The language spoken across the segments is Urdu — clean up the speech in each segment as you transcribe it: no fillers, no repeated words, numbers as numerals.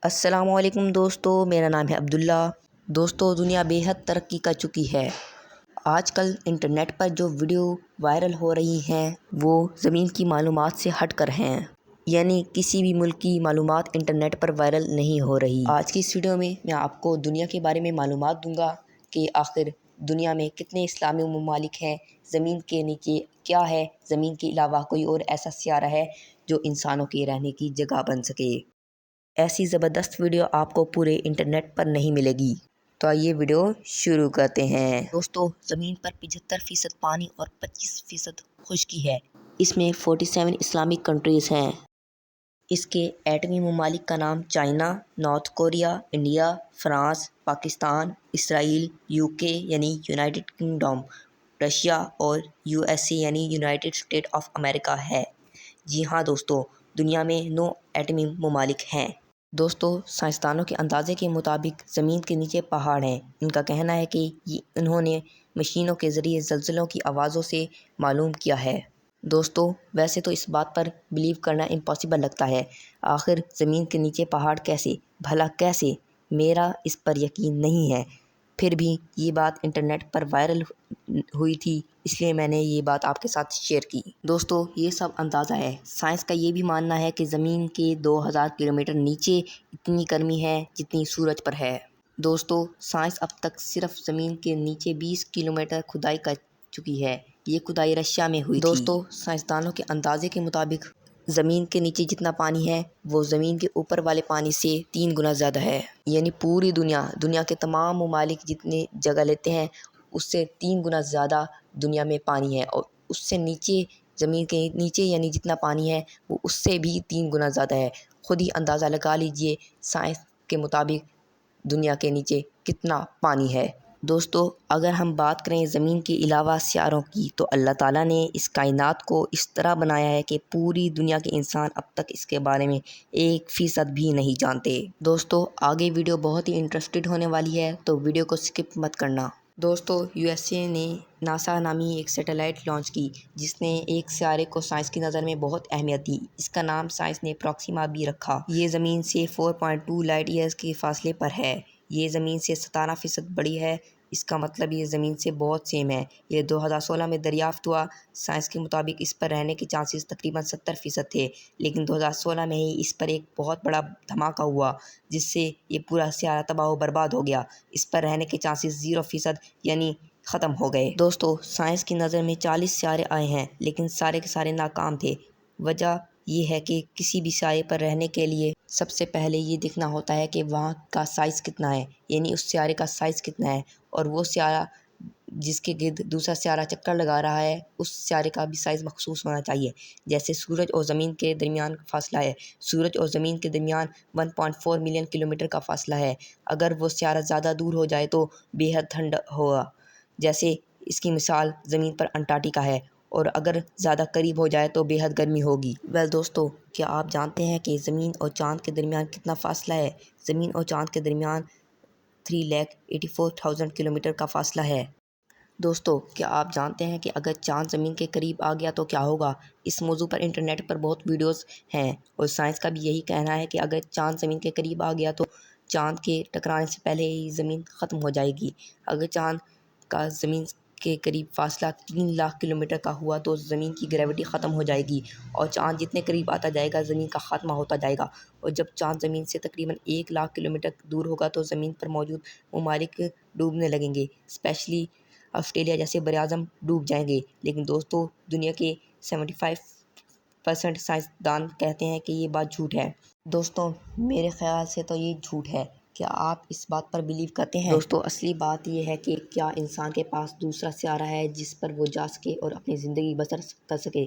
السلام علیکم دوستو، میرا نام ہے عبداللہ۔ دوستو، دنیا بے حد ترقی کر چکی ہے۔ آج کل انٹرنیٹ پر جو ویڈیو وائرل ہو رہی ہیں وہ زمین کی معلومات سے ہٹ کر ہیں، یعنی کسی بھی ملک کی معلومات انٹرنیٹ پر وائرل نہیں ہو رہی۔ آج کی اس ویڈیو میں آپ کو دنیا کے بارے میں معلومات دوں گا کہ آخر دنیا میں کتنے اسلامی ممالک ہیں، زمین کے نیچے کیا ہے، زمین کے علاوہ کوئی اور ایسا سیارہ ہے جو انسانوں کے رہنے کی جگہ بن سکے۔ ایسی زبردست ویڈیو آپ کو پورے انٹرنیٹ پر نہیں ملے گی، تو آئیے ویڈیو شروع کرتے ہیں۔ دوستو، زمین پر 75% پانی اور 25% خشکی ہے۔ اس میں 47 اسلامک کنٹریز ہیں۔ اس کے ایٹمی ممالک کا نام China, North Korea, India, France, Pakistan, اسرائیل، UK یعنی یونائٹڈ کنگڈم، رشیا اور USA یعنی یونائٹڈ اسٹیٹ آف امریکہ ہے۔ جی ہاں دوستو، دنیا میں 9 ایٹمی ممالک ہیں۔ دوستو، سائنسدانوں کے اندازے کے مطابق زمین کے نیچے پہاڑ ہیں۔ ان کا کہنا ہے کہ انہوں نے مشینوں کے ذریعے زلزلوں کی آوازوں سے معلوم کیا ہے۔ دوستو، ویسے تو اس بات پر بلیو کرنا امپاسبل لگتا ہے۔ آخر زمین کے نیچے پہاڑ کیسے؟ بھلا کیسے؟ میرا اس پر یقین نہیں ہے۔ پھر بھی یہ بات انٹرنیٹ پر وائرل ہوئی تھی، اس لیے میں نے یہ بات آپ کے ساتھ شیئر کی۔ دوستو، یہ سب اندازہ ہے۔ سائنس کا یہ بھی ماننا ہے کہ زمین کے 2000 کلومیٹر نیچے اتنی گرمی ہے جتنی سورج پر ہے۔ دوستو، سائنس اب تک صرف زمین کے نیچے 20 کلومیٹر کھدائی کر چکی ہے۔ یہ کھدائی رشیا میں ہوئی تھی۔ دوستو، سائنسدانوں کے اندازے کے مطابق زمین کے نیچے جتنا پانی ہے وہ زمین کے اوپر والے پانی سے 3 گنا زیادہ ہے، یعنی پوری دنیا کے تمام ممالک جتنے جگہ لیتے ہیں اس سے 3 گنا زیادہ دنیا میں پانی ہے، اور اس سے نیچے زمین کے نیچے یعنی جتنا پانی ہے وہ اس سے بھی 3 گنا زیادہ ہے۔ خود ہی اندازہ لگا لیجئے سائنس کے مطابق دنیا کے نیچے کتنا پانی ہے۔ دوستو، اگر ہم بات کریں زمین کے علاوہ سیاروں کی، تو اللہ تعالیٰ نے اس کائنات کو اس طرح بنایا ہے کہ پوری دنیا کے انسان اب تک اس کے بارے میں 1% بھی نہیں جانتے۔ دوستو، آگے ویڈیو بہت ہی انٹرسٹڈ ہونے والی ہے، تو ویڈیو کو سکپ مت کرنا۔ دوستو، USA نے ناسا نامی ایک سیٹلائٹ لانچ کی جس نے ایک سیارے کو سائنس کی نظر میں بہت اہمیت دی۔ اس کا نام سائنس نے پروکسیما بھی رکھا۔ یہ زمین سے 4.2 لائٹ ایئرز کے فاصلے پر ہے۔ یہ زمین سے 17% بڑی ہے۔ اس کا مطلب یہ زمین سے بہت سیم ہے۔ یہ 2016 میں دریافت ہوا۔ سائنس کے مطابق اس پر رہنے کے چانسز تقریباً 70% تھے، لیکن 2016 میں ہی اس پر ایک بہت بڑا دھماکہ ہوا جس سے یہ پورا سیارہ تباہ و برباد ہو گیا۔ اس پر رہنے کے چانسز 0% یعنی ختم ہو گئے۔ دوستو، سائنس کی نظر میں 40 سیارے آئے ہیں، لیکن سارے کے سارے ناکام تھے۔ وجہ یہ ہے کہ کسی بھی سیارے پر رہنے کے لیے سب سے پہلے یہ دیکھنا ہوتا ہے کہ وہاں کا سائز کتنا ہے، یعنی اس سیارے کا سائز کتنا ہے، اور وہ سیارہ جس کے گرد دوسرا سیارہ چکر لگا رہا ہے اس سیارے کا بھی سائز مخصوص ہونا چاہیے۔ جیسے سورج اور زمین کے درمیان فاصلہ ہے، سورج اور زمین کے درمیان 1.4 ملین کلومیٹر کا فاصلہ ہے۔ اگر وہ سیارہ زیادہ دور ہو جائے تو بے حد ٹھنڈ ہوگا، جیسے اس کی مثال زمین پر انٹارکٹیکا ہے، اور اگر زیادہ قریب ہو جائے تو بے حد گرمی ہوگی۔ دوستو، کیا آپ جانتے ہیں کہ زمین اور چاند کے درمیان کتنا فاصلہ ہے؟ زمین اور چاند کے درمیان 3,84,000 کلومیٹر کا فاصلہ ہے۔ دوستو، کیا آپ جانتے ہیں کہ اگر چاند زمین کے قریب آ گیا تو کیا ہوگا؟ اس موضوع پر انٹرنیٹ پر بہت ویڈیوز ہیں، اور سائنس کا بھی یہی کہنا ہے کہ اگر چاند زمین کے قریب آ گیا تو چاند کے ٹکرانے سے پہلے ہی زمین ختم ہو جائے گی۔ اگر چاند کا زمین کے قریب فاصلہ 3 لاکھ کلومیٹر کا ہوا تو زمین کی گریوٹی ختم ہو جائے گی، اور چاند جتنے قریب آتا جائے گا زمین کا خاتمہ ہوتا جائے گا، اور جب چاند زمین سے تقریباً 1 لاکھ کلومیٹر دور ہوگا تو زمین پر موجود ممالک ڈوبنے لگیں گے، اسپیشلی آسٹریلیا جیسے براعظم ڈوب جائیں گے۔ لیکن دوستو، دنیا کے 75% سائنسدان کہتے ہیں کہ یہ بات جھوٹ ہے۔ دوستو، میرے خیال سے تو یہ جھوٹ ہے۔ کیا آپ اس بات پر بلیو کرتے ہیں؟ دوستو، اصلی بات یہ ہے کہ کیا انسان کے پاس دوسرا سیارہ ہے جس پر وہ جا سکے اور اپنی زندگی بسر کر سکے؟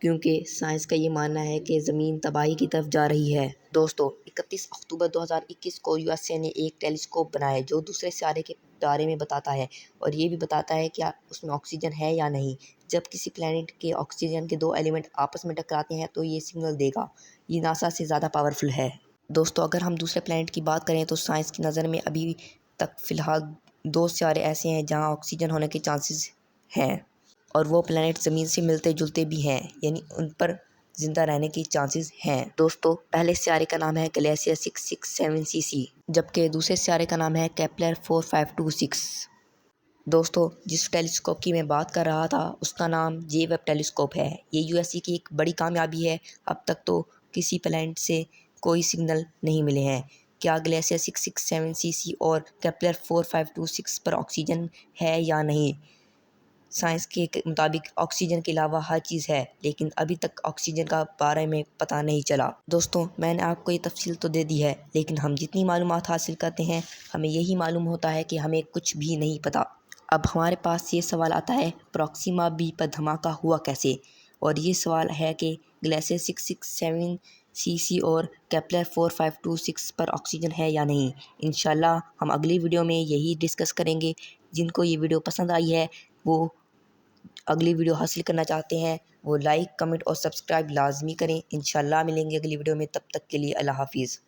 کیونکہ سائنس کا یہ ماننا ہے کہ زمین تباہی کی طرف جا رہی ہے۔ دوستو، 31 اکتوبر 2021 کو USA نے ایک ٹیلیسکوپ بنایا جو دوسرے سیارے کے بارے میں بتاتا ہے، اور یہ بھی بتاتا ہے کہ اس میں آکسیجن ہے یا نہیں۔ جب کسی پلینٹ کے آکسیجن کے 2 ایلیمنٹ آپس میں ٹکراتے ہیں تو یہ سگنل دے گا۔ یہ ناسا سے زیادہ پاورفل ہے۔ دوستو، اگر ہم دوسرے پلینٹ کی بات کریں تو سائنس کی نظر میں ابھی تک فی الحال 2 سیارے ایسے ہیں جہاں آکسیجن ہونے کے چانسز ہیں، اور وہ پلینٹ زمین سے ملتے جلتے بھی ہیں، یعنی ان پر زندہ رہنے کی چانسز ہیں۔ دوستو پہلے سیارے کا نام ہے گلیشیر 667cc، جبکہ دوسرے سیارے کا نام ہے کیپلر 4526۔ دوستو جس ٹیلیسکوپ کی میں بات کر رہا تھا اس کا نام جے ویب ٹیلیسکوپ ہے۔ یہ USA کی ایک بڑی کامیابی ہے۔ اب تک تو کسی پلانٹ سے کوئی سگنل نہیں ملے ہیں۔ کیا گلیشیر 667cc اور کیپلر 4526 پر آکسیجن ہے یا نہیں؟ سائنس کے مطابق آکسیجن کے علاوہ ہر چیز ہے، لیکن ابھی تک آکسیجن کا بارے میں پتہ نہیں چلا۔ دوستوں میں نے آپ کو یہ تفصیل تو دے دی ہے، لیکن ہم جتنی معلومات حاصل کرتے ہیں ہمیں یہی معلوم ہوتا ہے کہ ہمیں کچھ بھی نہیں پتہ۔ اب ہمارے پاس یہ سوال آتا ہے پراکسیما بی پر دھماکہ ہوا کیسے؟ اور یہ سوال ہے کہ گلیشیر 667cc اور کیپلر 4526 پر آکسیجن ہے یا نہیں۔ انشاءاللہ ہم اگلی ویڈیو میں یہی ڈسکس کریں گے۔ جن کو یہ ویڈیو پسند آئی ہے وہ اگلی ویڈیو حاصل کرنا چاہتے ہیں وہ لائک، کمنٹ اور سبسکرائب لازمی کریں۔ انشاءاللہ ملیں گے اگلی ویڈیو میں، تب تک کے لیے اللہ حافظ۔